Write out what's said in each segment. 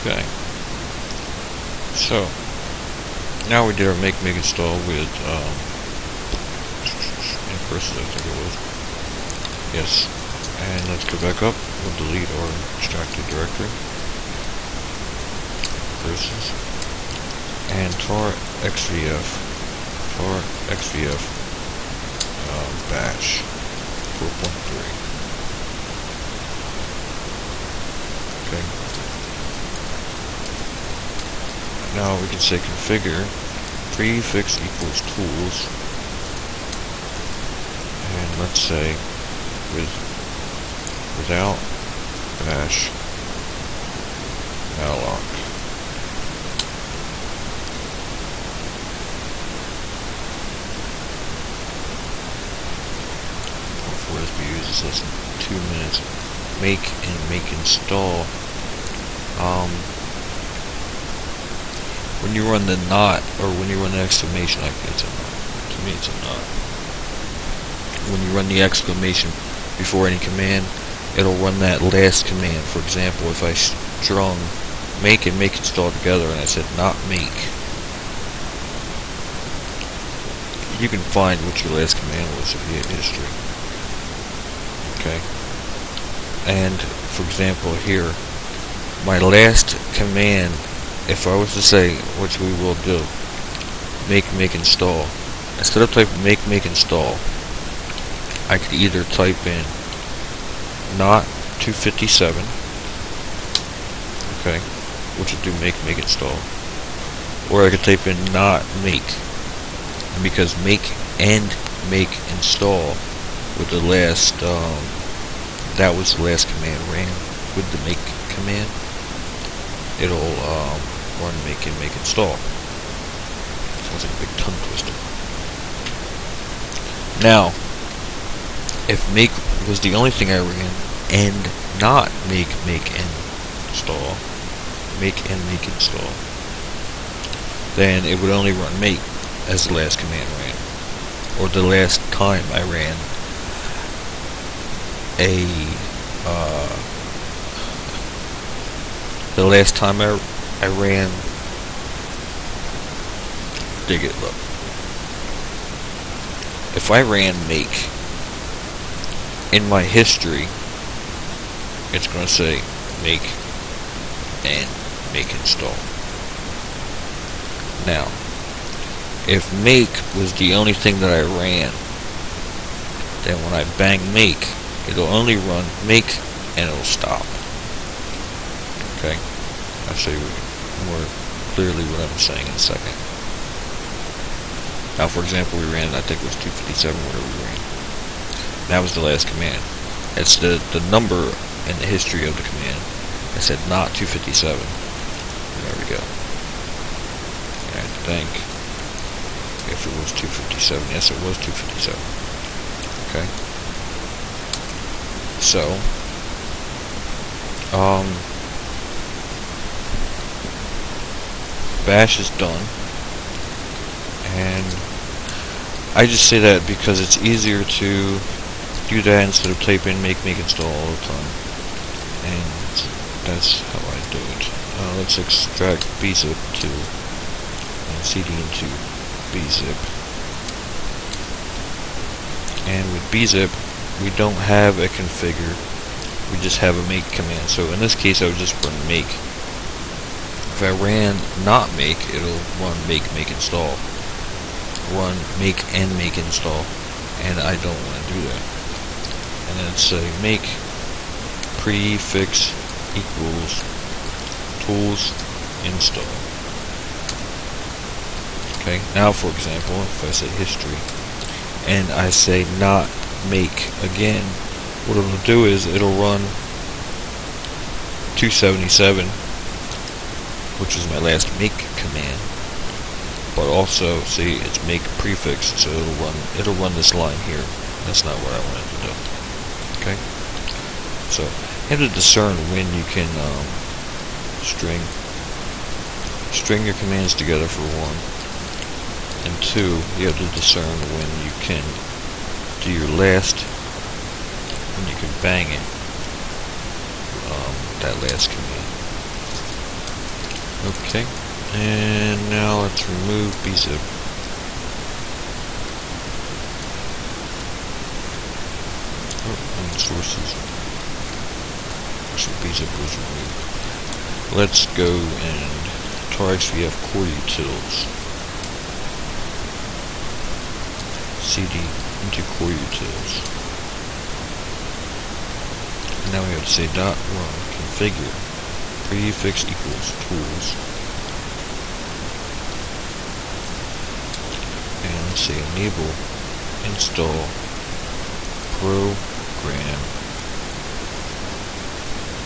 Okay. So now we did our make install with in verses, I think it was. Yes. And let's go back up. We'll delete our extracted directory. Verses. And tar xvf. Bash 4.3. Okay. Now we can say configure prefix equals tools, and let's say without bash malloc. For this we use this less than 2 minutes. Make install. When you run the not, or when you run the exclamation, I think it's a not. To me, it's a not. When you run the exclamation before any command, it'll run that last command. For example, if I strung make and make install together, and I said not make, you can find what your last command was if you hit history. Okay. And for example, here, my last command, if I was to say, which we will do, make install, instead of typing make install, I could either type in not 257, okay, which would do make install, or I could type in not make, because make and make install with the last, that was the last command ran with the make command. It'll run make install. Sounds like a big tongue twister. Now, if make was the only thing I ran, and not make install, then it would only run make as the last command ran, or the last time I ran the last time I ran, dig it, look. If I ran make in my history, it's going to say make and make install. Now, if make was the only thing that I ran, then when I bang make, it'll only run make and it'll stop. Okay? I'll show you more clearly what I'm saying in a second. Now, for example, we ran, I think it was 257, whatever we ran. That was the last command. It's the number in the history of the command. I said not 257. There we go. And I think if it was 257, yes, it was 257. Okay. So, bash is done, and I just say that because it's easier to do that instead of typing make install all the time, and that's how I do it. Let's extract bzip to cd into bzip, and with bzip we don't have a configure, we just have a make command. So in this case I would just run make. If I ran not make, it'll run make install, run make and make install, and I don't want to do that. And then say make prefix equals tools install. Okay, now for example, if I say history and I say not make again, what it'll do is it'll run 277, which is my last make command, but also see it's make prefix, so it'll run this line here. That's not what I wanted to do. Okay, so you have to discern when you can string your commands together for one, and two, you have to discern when you can do your last, when you can bang it, that last command. Okay, and now let's remove bzip. And sources. Actually, bzip was removed. Let's go and to XVF core utils. CD into core utils. And now we have to say dot run configure prefix equals tools. And let's say enable install program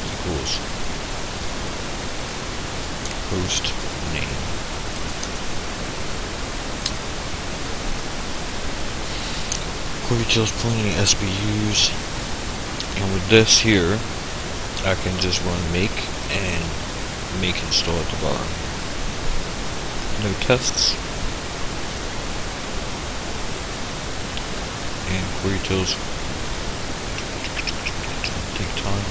equals host name. Core utils pointing at SBUs, and with this here, I can just run make and make install at the bottom. No tests. And core utils take time.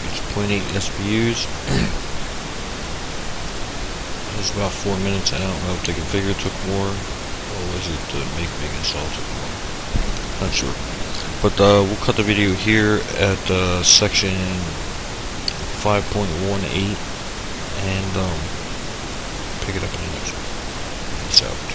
It's 0.8 SBUs. It was about 4 minutes. I don't know if the configure took more, or was it the make install took more. Not sure. But we'll cut the video here at section 5.18 and pick it up in the next one. Peace out.